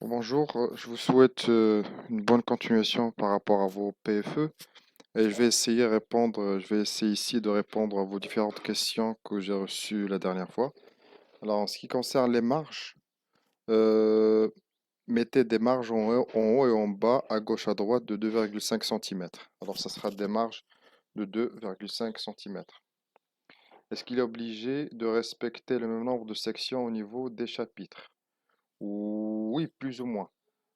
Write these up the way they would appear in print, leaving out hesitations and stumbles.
Bonjour, je vous souhaite une bonne continuation par rapport à vos PFE et je vais essayer ici de répondre à vos différentes questions que j'ai reçues la dernière fois. Alors, en ce qui concerne les marges, euh, mettez des marges en haut et en bas, à gauche, à droite de 2,5 cm. Alors, ça sera des marges de 2,5 cm. Est-ce qu'il est obligé de respecter le même nombre de sections au niveau des chapitres? Oui, plus ou moins.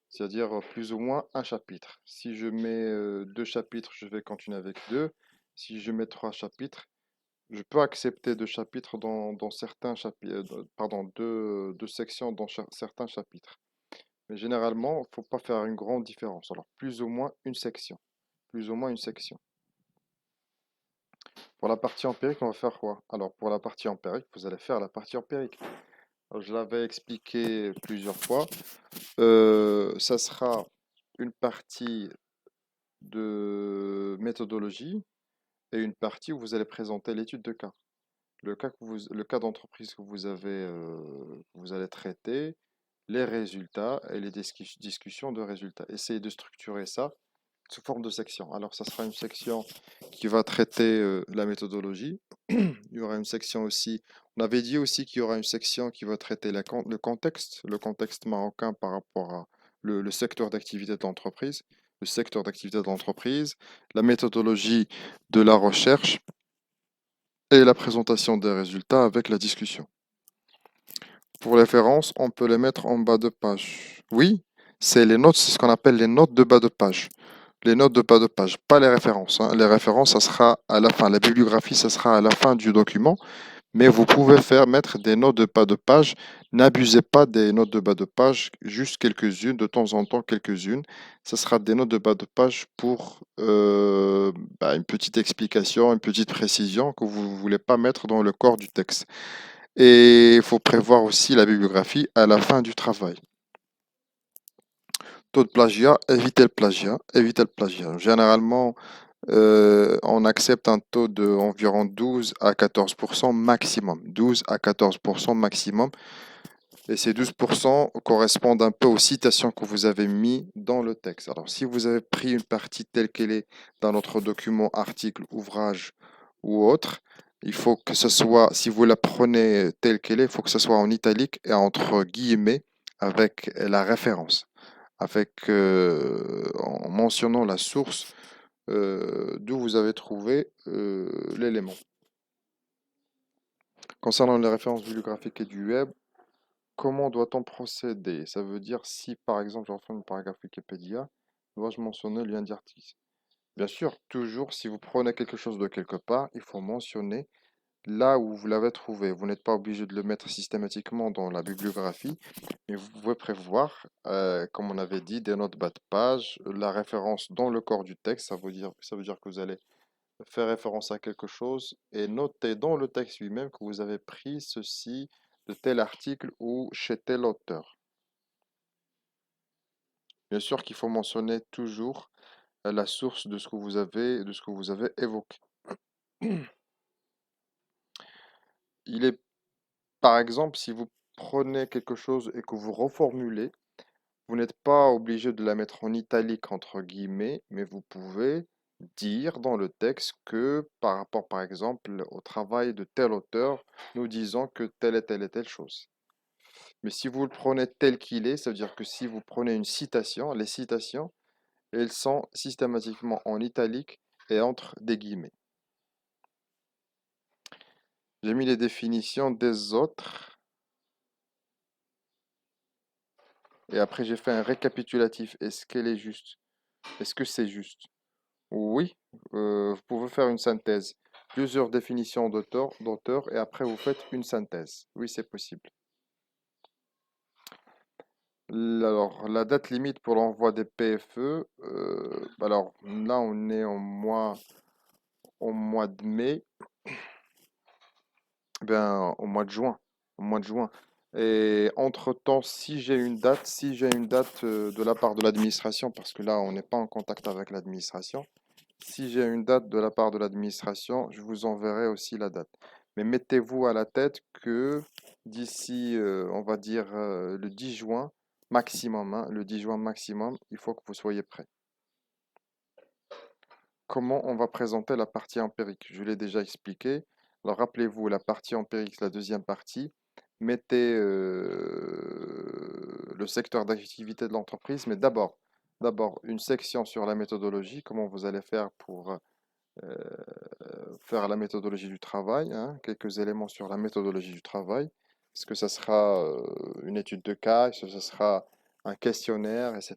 C'est-à-dire plus ou moins un chapitre. Si je mets deux chapitres, je vais continuer avec deux. Si je mets trois chapitres, je peux accepter deux chapitres dans certains chapitres, pardon, deux sections dans certains chapitres. Mais généralement, il ne faut pas faire une grande différence. Alors, plus ou moins une section. Plus ou moins une section. Pour la partie empirique, on va faire quoi? Alors, pour la partie empirique, vous allez faire la partie empirique. Alors, je l'avais expliqué plusieurs fois. Ça sera une partie de méthodologie et une partie où vous allez présenter l'étude de cas. Le cas d'entreprise que vous allez traiter, les résultats et les discussions de résultats. Essayez de structurer ça sous forme de section. Alors, ça sera une section qui va traiter la méthodologie. Il y aura une section aussi, on avait dit aussi qu'il y aura une section qui va traiter le contexte marocain par rapport à le secteur d'activité de l'entreprise, le secteur d'activité de l'entreprise, la méthodologie de la recherche et la présentation des résultats avec la discussion. Pour les références, on peut les mettre en bas de page. Oui, c'est les notes, c'est ce qu'on appelle les notes de bas de page. Les notes de bas de page, pas les références, hein. Les références, ça sera à la fin. La bibliographie, ça sera à la fin du document. Mais vous pouvez mettre des notes de bas de page. N'abusez pas des notes de bas de page, juste quelques-unes, de temps en temps quelques-unes. Ce sera des notes de bas de page pour une petite explication, une petite précision que vous ne voulez pas mettre dans le corps du texte. Et il faut prévoir aussi la bibliographie à la fin du travail. Taux de plagiat, évitez le plagiat, évitez le plagiat. Généralement, on accepte un taux de environ 12 à 14% maximum. 12 à 14% maximum. Et ces 12% correspondent un peu aux citations que vous avez mis dans le texte. Alors, si vous avez pris une partie telle qu'elle est dans notre document, article, ouvrage ou autre, il faut que ce soit, si vous la prenez telle qu'elle est, il faut que ce soit en italique et entre guillemets avec la référence, en mentionnant la source d'où vous avez trouvé l'élément. Concernant les références bibliographiques et du web, comment doit-on procéder? Ça veut dire si par exemple je reprends le paragraphe Wikipédia, dois-je mentionner le lien d'article? Bien sûr, toujours si vous prenez quelque chose de quelque part, il faut mentionner là où vous l'avez trouvé. Vous n'êtes pas obligé de le mettre systématiquement dans la bibliographie, mais vous pouvez prévoir, comme on avait dit, des notes bas de page, la référence dans le corps du texte. Ça veut dire que vous allez faire référence à quelque chose et noter dans le texte lui-même que vous avez pris ceci de tel article ou chez tel auteur. Bien sûr qu'il faut mentionner toujours la source de ce que vous avez évoqué. Il est, par exemple, si vous prenez quelque chose et que vous reformulez, vous n'êtes pas obligé de la mettre en italique entre guillemets, mais vous pouvez dire dans le texte que par rapport, par exemple, au travail de tel auteur, nous disons que telle et telle chose. Mais si vous le prenez tel qu'il est, ça veut dire que si vous prenez une citation, les citations, elles sont systématiquement en italique et entre des guillemets. J'ai mis les définitions des autres et après j'ai fait un récapitulatif. Est-ce qu'elle est juste? Est-ce que c'est juste? Oui, vous pouvez faire une synthèse. Plusieurs définitions d'auteur et après vous faites une synthèse. Oui, c'est possible. Alors, la date limite pour l'envoi des PFE, alors là on est au mois de mai, au mois de juin, au mois de juin. Et entre-temps, si j'ai une date de la part de l'administration, parce que là on n'est pas en contact avec l'administration, si j'ai une date de la part de l'administration, je vous enverrai aussi la date. Mais mettez-vous à la tête que d'ici, on va dire, le 10 juin, maximum, hein, le 10 juin maximum, il faut que vous soyez prêts. Comment on va présenter la partie empirique? Je l'ai déjà expliqué. Alors rappelez-vous, la partie empirique, la deuxième partie, mettez le secteur d'activité de l'entreprise, mais d'abord une section sur la méthodologie, comment vous allez faire pour faire la méthodologie du travail, hein, quelques éléments sur la méthodologie du travail. Est-ce que ça sera une étude de cas, est-ce que ça sera un questionnaire, etc.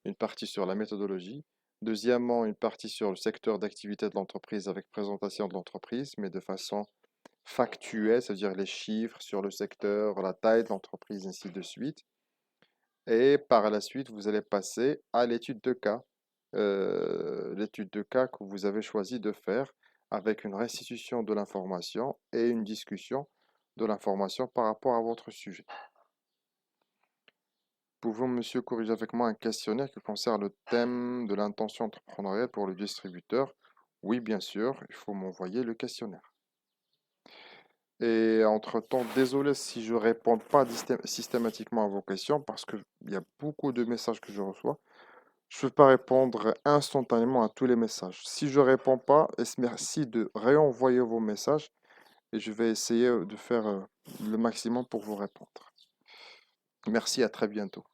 Une partie sur la méthodologie. Deuxièmement, une partie sur le secteur d'activité de l'entreprise avec présentation de l'entreprise, mais de façon factuelle, c'est-à-dire les chiffres sur le secteur, la taille de l'entreprise, ainsi de suite. Et par la suite, vous allez passer à l'étude de cas que vous avez choisi de faire avec une restitution de l'information et une discussion de l'information par rapport à votre sujet. Pouvons, monsieur, corriger avec moi un questionnaire qui concerne le thème de l'intention entrepreneuriale pour le distributeur? Oui, bien sûr, il faut m'envoyer le questionnaire. Et entre-temps, désolé si je ne réponds pas systématiquement à vos questions parce qu'il y a beaucoup de messages que je reçois. Je ne peux pas répondre instantanément à tous les messages. Si je ne réponds pas, merci de réenvoyer vos messages et je vais essayer de faire le maximum pour vous répondre. Merci, à très bientôt.